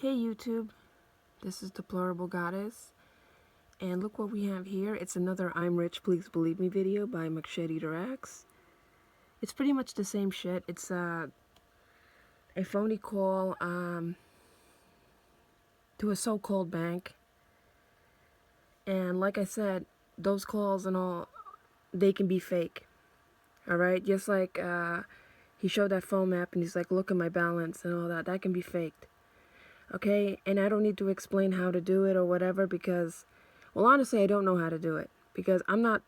Hey YouTube, this is Deplorable Goddess, and look what we have here. It's another I'm Rich, Please Believe Me video by McShitEaterX. It's pretty much the same shit. It's a phony call to a so-called bank, and like I said, those calls and all, they can be fake. Alright, just like he showed that phone map and he's like, look at my balance and all that. That can be faked. Okay, and I don't need to explain how to do it or whatever because, well, honestly, I don't know how to do it because I'm not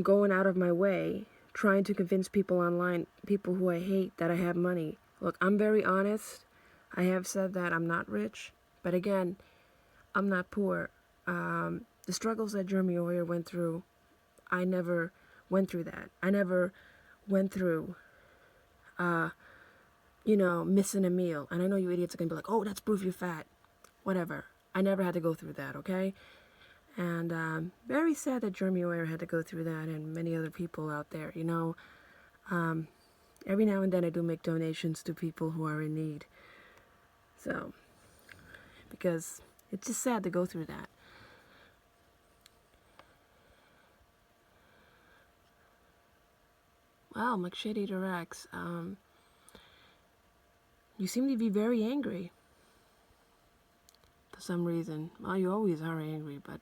going out of my way trying to convince people online, people who I hate, that I have money. Look, I'm very honest. I have said that I'm not rich, but again, I'm not poor. The struggles that Jeremy Oyer went through, I never went through that. I never went through missing a meal. And I know you idiots are going to be like, oh, that's proof you're fat. Whatever. I never had to go through that, okay? And very sad that Jeremy Oyer had to go through that and many other people out there, you know. Every now and then I do make donations to people who are in need. So, because it's just sad to go through that. Well, McShitEaterX, you seem to be very angry. For some reason. Well, you always are angry, but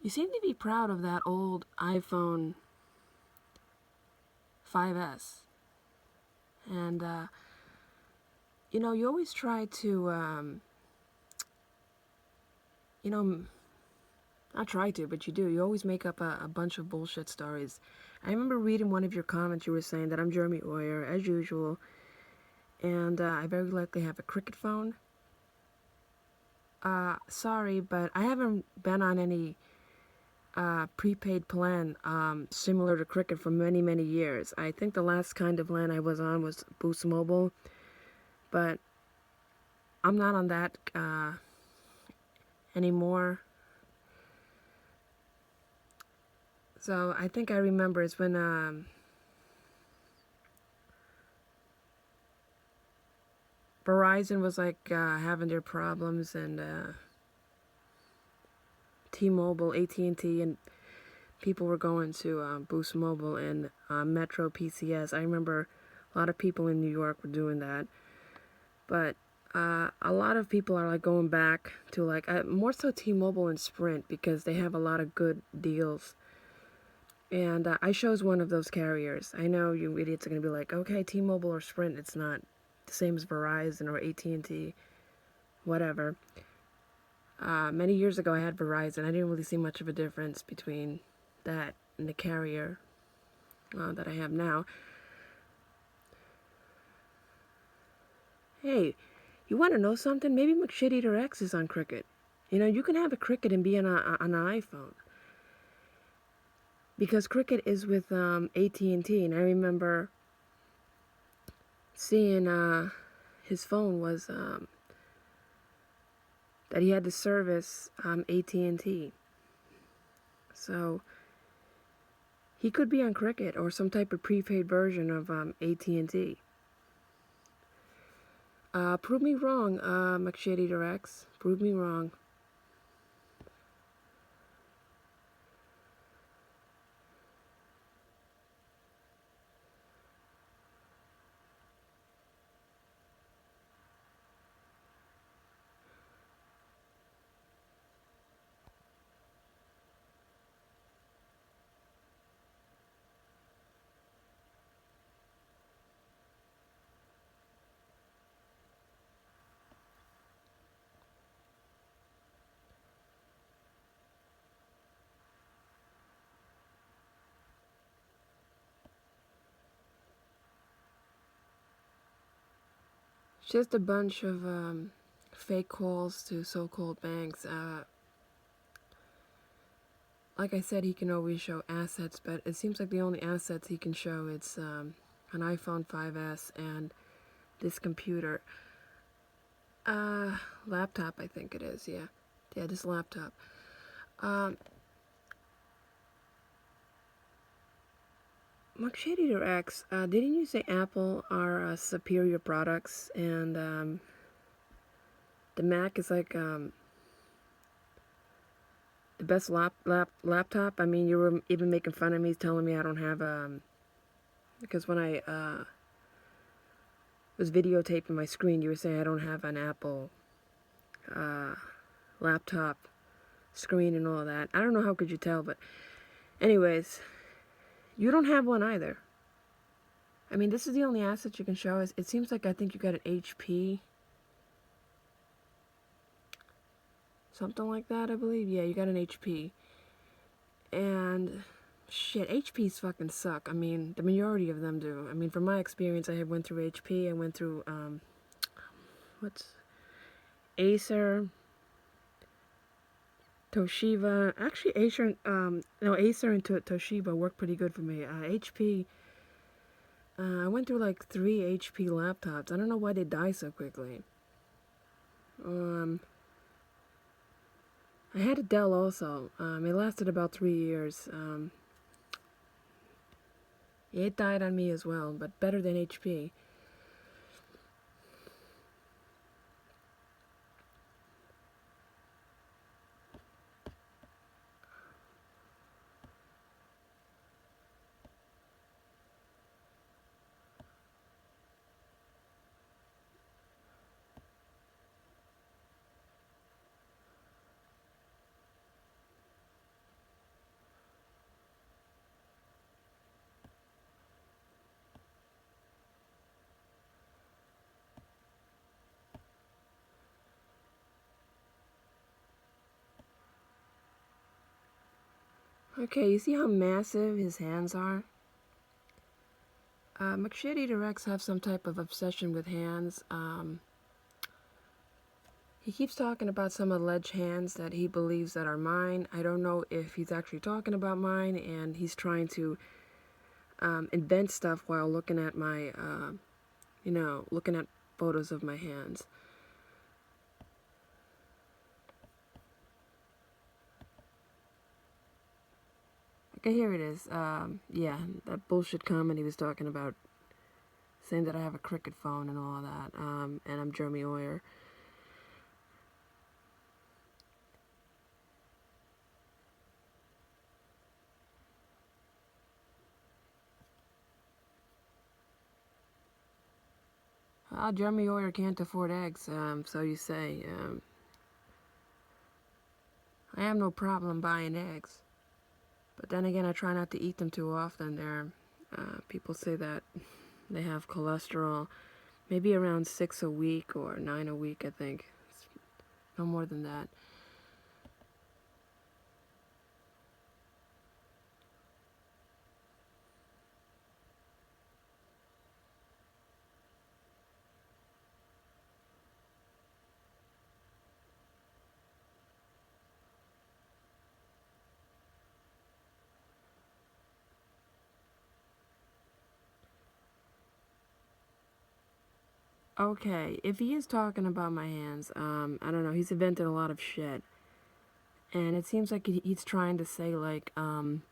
you seem to be proud of that old iPhone 5S. And, you always try to, not try to, but you do. You always make up a bunch of bullshit stories. I remember reading one of your comments. You were saying that I'm Jeremy Oyer, as usual, and I very likely have a Cricket phone. Sorry, but I haven't been on any prepaid plan similar to Cricket for many, many years. I think the last kind of plan I was on was Boost Mobile, but I'm not on that anymore. So I think I remember it's when Verizon was like having their problems, and T-Mobile, AT&T, and people were going to Boost Mobile and Metro PCS. I remember a lot of people in New York were doing that, but a lot of people are like going back to like more so T-Mobile and Sprint because they have a lot of good deals. And I chose one of those carriers. I know you idiots are going to be like, okay, T-Mobile or Sprint, it's not the same as Verizon or AT&T, whatever. Many years ago I had Verizon. I didn't really see much of a difference between that and the carrier that I have now. Hey, you want to know something? Maybe McShitEaterX is on Cricket. You know, you can have a Cricket and be on an iPhone. Because Cricket is with AT&T, and I remember seeing his phone was that he had the service AT&T. So he could be on Cricket or some type of prepaid version of AT&T. Prove me wrong, McShitEaterX. Prove me wrong. Just a bunch of fake calls to so-called banks. Like I said, he can always show assets, but it seems like the only assets he can show it's an iPhone 5S and this computer. Laptop, I think it is, yeah. Yeah, this laptop. McShitEaterX, didn't you say Apple are superior products and the Mac is like the best laptop? I mean, you were even making fun of me, telling me I don't have because when I was videotaping my screen, you were saying I don't have an Apple laptop screen and all that. I don't know how could you tell, but anyways, you don't have one either. I mean, this is the only asset you can show us. It seems like I think you got an HP. Something like that, I believe. Yeah, you got an HP. And shit, HPs fucking suck. I mean, the majority of them do. I mean, from my experience, I went through HP. I went through, what's Acer, Toshiba. Actually, Acer, Acer and Toshiba worked pretty good for me. HP, I went through like 3 HP laptops. I don't know why they die so quickly. I had a Dell also. It lasted about 3 years. It died on me as well, but better than HP. Okay, you see how massive his hands are? McShitEaterX have some type of obsession with hands. He keeps talking about some alleged hands that he believes that are mine. I don't know if he's actually talking about mine, and he's trying to invent stuff while looking at my, looking at photos of my hands. Okay, here it is. Yeah, that bullshit comment he was talking about, saying that I have a cricket phone and all that, and I'm Jeremy Oyer. Jeremy Oyer can't afford eggs, so you say. I have no problem buying eggs. But then again, I try not to eat them too often. People say that they have cholesterol, maybe around 6 a week or 9 a week, I think. It's no more than that. Okay, if he is talking about my hands, I don't know, he's invented a lot of shit. And it seems like he's trying to say, like, some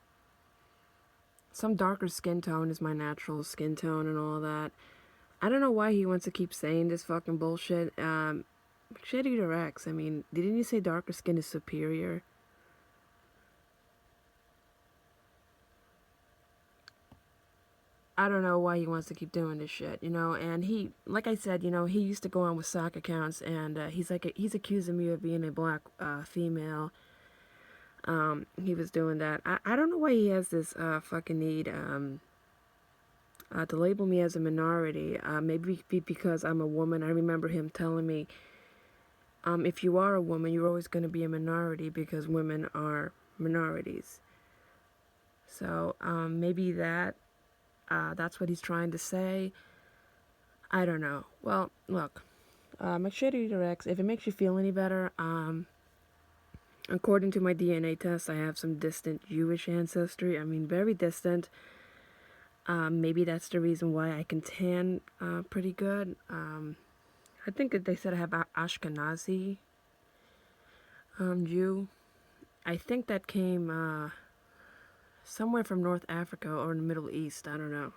darker skin tone is my natural skin tone and all that. I don't know why he wants to keep saying this fucking bullshit. McShitEaterX, I mean, didn't you say darker skin is superior? I don't know why he wants to keep doing this shit, and he, like I said, he used to go on with sock accounts, and he's accusing me of being a black female. He was doing that. I don't know why he has this fucking need to label me as a minority. Maybe because I'm a woman. I remember him telling me, if you are a woman, you're always going to be a minority because women are minorities. So maybe that's what he's trying to say. I don't know. Well, look, McShitEaterX, if it makes you feel any better, according to my DNA test, I have some distant Jewish ancestry. I mean, very distant. Maybe that's the reason why I can tan pretty good. I think that they said I have Ashkenazi Jew. I think that came somewhere from North Africa or the Middle East. I don't know.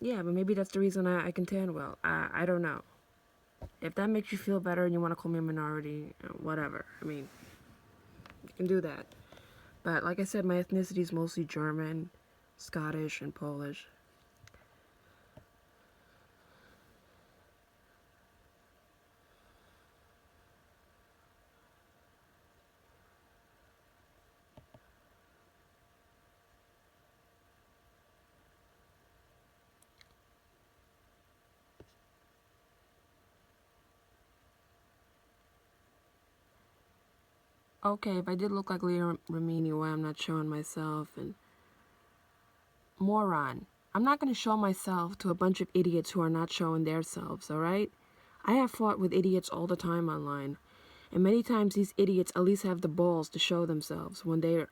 Yeah, but maybe that's the reason I can tan well. I don't know. If that makes you feel better and you want to call me a minority, whatever. I mean, you can do that. But like I said, my ethnicity is mostly German, Scottish, and Polish. Okay, if I did look like Leah Remini, why I'm not showing myself, and moron. I'm not going to show myself to a bunch of idiots who are not showing their selves, alright? I have fought with idiots all the time online, and many times these idiots at least have the balls to show themselves when they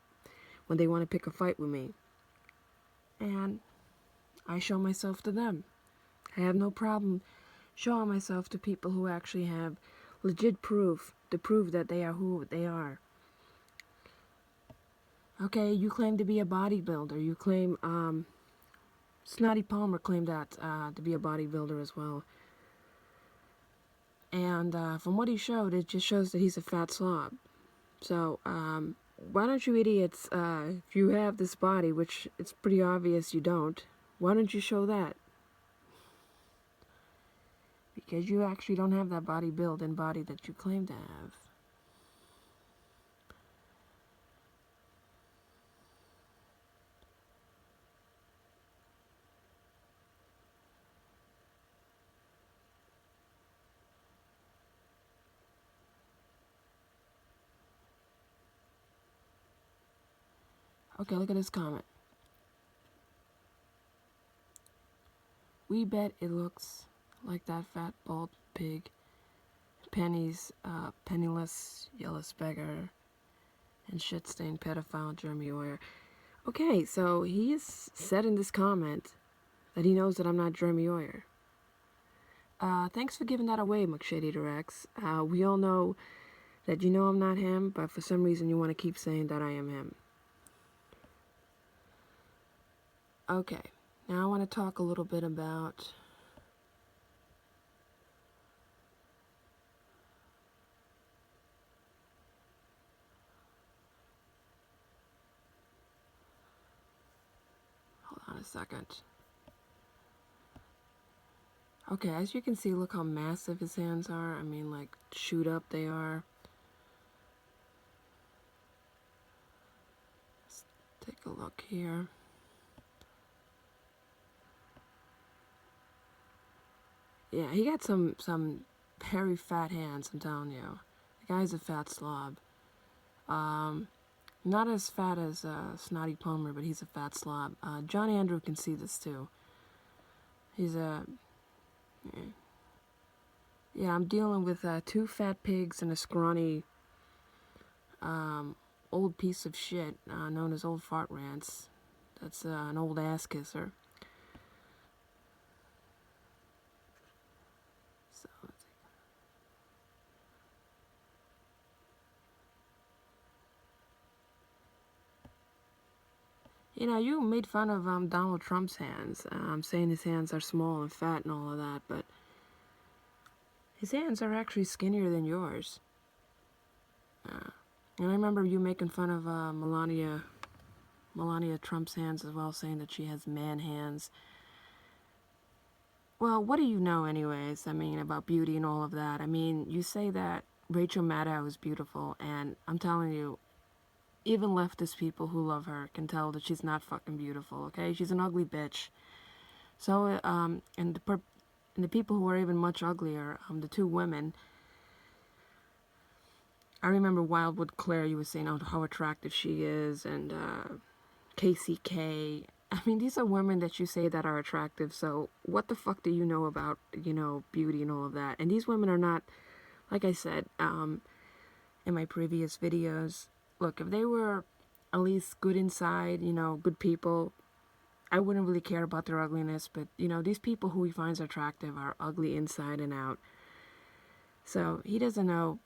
want to pick a fight with me. And I show myself to them. I have no problem showing myself to people who actually have legit proof to prove that they are who they are. Okay, you claim to be a bodybuilder. You claim, Snotty Palmer claimed that to be a bodybuilder as well. And from what he showed, it just shows that he's a fat slob. So, why don't you idiots, if you have this body, which it's pretty obvious you don't, why don't you show that? Because you actually don't have that body build and body that you claim to have. Okay, look at this comment. We bet it looks like that fat bald pig, pennies, penniless yellow beggar, and shit-stained pedophile Jeremy Oyer. Okay, so he's said in this comment that he knows that I'm not Jeremy Oyer. Thanks for giving that away, McShitEaterX. We all know that you know I'm not him, but for some reason you want to keep saying that I am him. Okay, now I want to talk a little bit about hold on a second. Okay, as you can see, look how massive his hands are. I mean, like, shoot up they are. Let's take a look here. Yeah, he got some very fat hands, I'm telling you. The guy's a fat slob. Not as fat as Snotty Palmer, but he's a fat slob. John Andrew can see this too. He's a... Yeah, I'm dealing with two fat pigs and a scrawny old piece of shit known as Old Fart Rants. That's an old ass kisser. So, you know, you made fun of Donald Trump's hands, saying his hands are small and fat and all of that, but his hands are actually skinnier than yours. And I remember you making fun of Melania Trump's hands as well, saying that she has man hands. Well, what do you know anyways, I mean, about beauty and all of that? I mean, you say that Rachel Maddow is beautiful, and I'm telling you, even leftist people who love her can tell that she's not fucking beautiful, okay? She's an ugly bitch. So, and the people who are even much uglier, the two women, I remember Wildwood Claire, you were saying how attractive she is, and KCK. I mean, these are women that you say that are attractive, so what the fuck do you know about, you know, beauty and all of that? And these women are not, like I said, in my previous videos, look, if they were at least good inside, you know, good people, I wouldn't really care about their ugliness, but, you know, these people who he finds attractive are ugly inside and out. So, he doesn't know,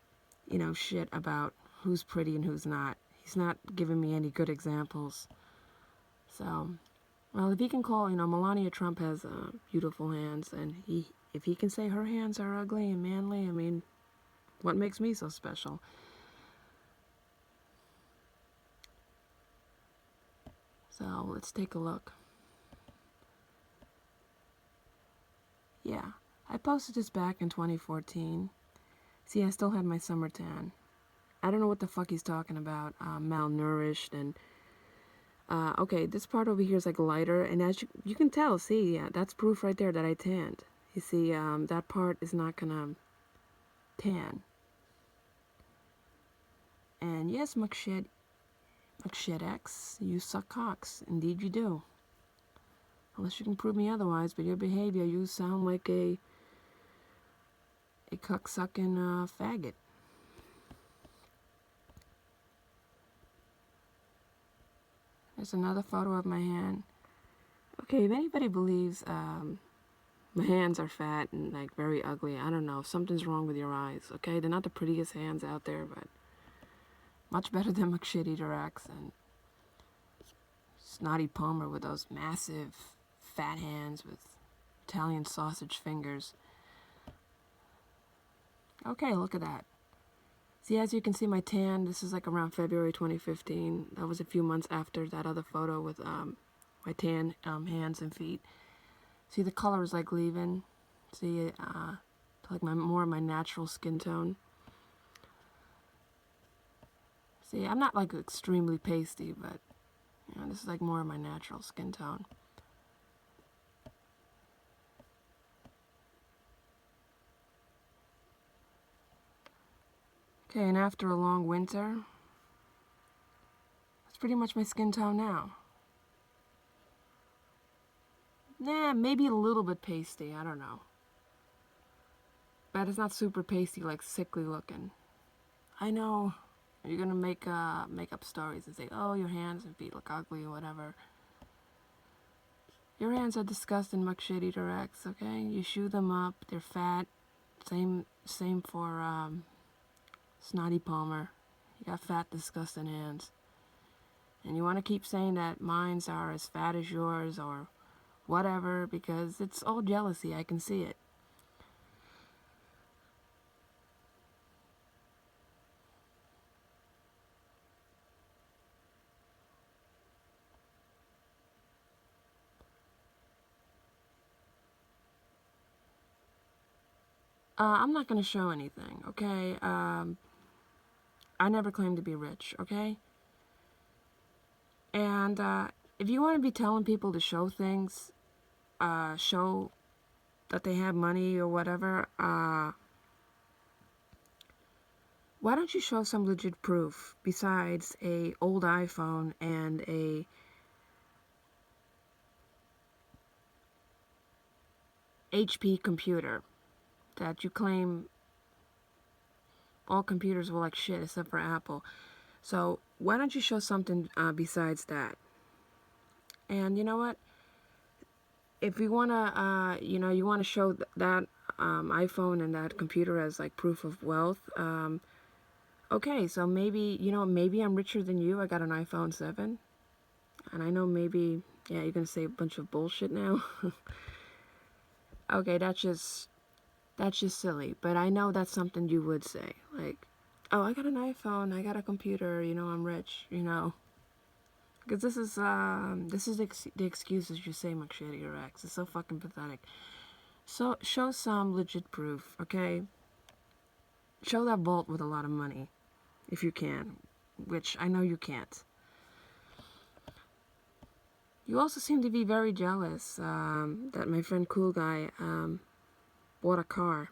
you know, shit about who's pretty and who's not. He's not giving me any good examples. So, well, if he can call, Melania Trump has beautiful hands, and if he can say her hands are ugly and manly, I mean, what makes me so special? So, let's take a look. Yeah, I posted this back in 2014. See, I still had my summer tan. I don't know what the fuck he's talking about. Malnourished and... okay, this part over here is like lighter, and as you can tell, see, yeah, that's proof right there that I tanned. You see, that part is not gonna tan. And yes, McShitX, you suck cocks. Indeed you do. Unless you can prove me otherwise, but your behavior, you sound like a cuck-sucking faggot. There's another photo of my hand. Okay, if anybody believes my hands are fat and like very ugly, I don't know, something's wrong with your eyes, okay? They're not the prettiest hands out there, but much better than McShitEaterX and Snotty Palm with those massive fat hands with Italian sausage fingers. Okay, look at that. See, as you can see, my tan, this is like around February 2015. That was a few months after that other photo with my tan hands and feet. See, the color is like leaving. See, like more of my natural skin tone. See, I'm not like extremely pasty, but this is like more of my natural skin tone. Okay, and after a long winter, that's pretty much my skin tone now. Nah, maybe a little bit pasty, I don't know. But it's not super pasty, like sickly looking. I know you're gonna make up stories and say, oh, your hands and feet look ugly or whatever. Your hands are disgusting, McShitEaterX, okay? You shoe them up, they're fat. Same for Snotty Palmer. You got fat, disgusting hands. And you want to keep saying that mine's are as fat as yours or whatever, because it's all jealousy, I can see it. I'm not going to show anything, okay? I never claimed to be rich, okay? And if you want to be telling people to show things, show that they have money or whatever, why don't you show some legit proof besides a old iPhone and a HP computer that you claim all computers were like shit except for Apple. So why don't you show something besides that? And you know what? If you wanna, you wanna show that iPhone and that computer as like proof of wealth, okay, so maybe, maybe I'm richer than you. I got an iPhone 7. And I know maybe, yeah, you're gonna say a bunch of bullshit now. Okay, that's just silly. But I know that's something you would say. Like, oh, I got an iPhone, I got a computer, I'm rich, Because this is the excuses you say, McShitEaterX. It's so fucking pathetic. So, show some legit proof, okay? Show that vault with a lot of money, if you can. Which, I know you can't. You also seem to be very jealous that my friend Cool Guy bought a car.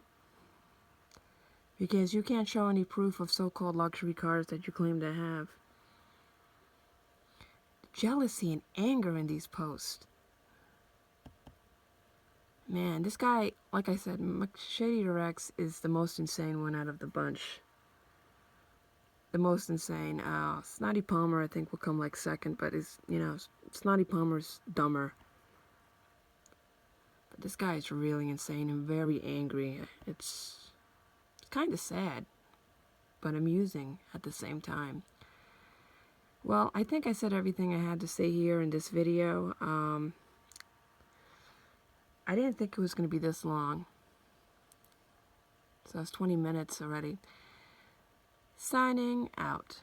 Because you can't show any proof of so-called luxury cars that you claim to have. Jealousy and anger in these posts. Man, this guy, like I said, McShitEaterX is the most insane one out of the bunch. The most insane. Snotty Palmer, I think, will come like second, but Snotty Palmer's dumber. But this guy is really insane and very angry. It's kind of sad, but amusing at the same time. Well, I think I said everything I had to say here in this video. I didn't think it was going to be this long. So that's 20 minutes already. Signing out.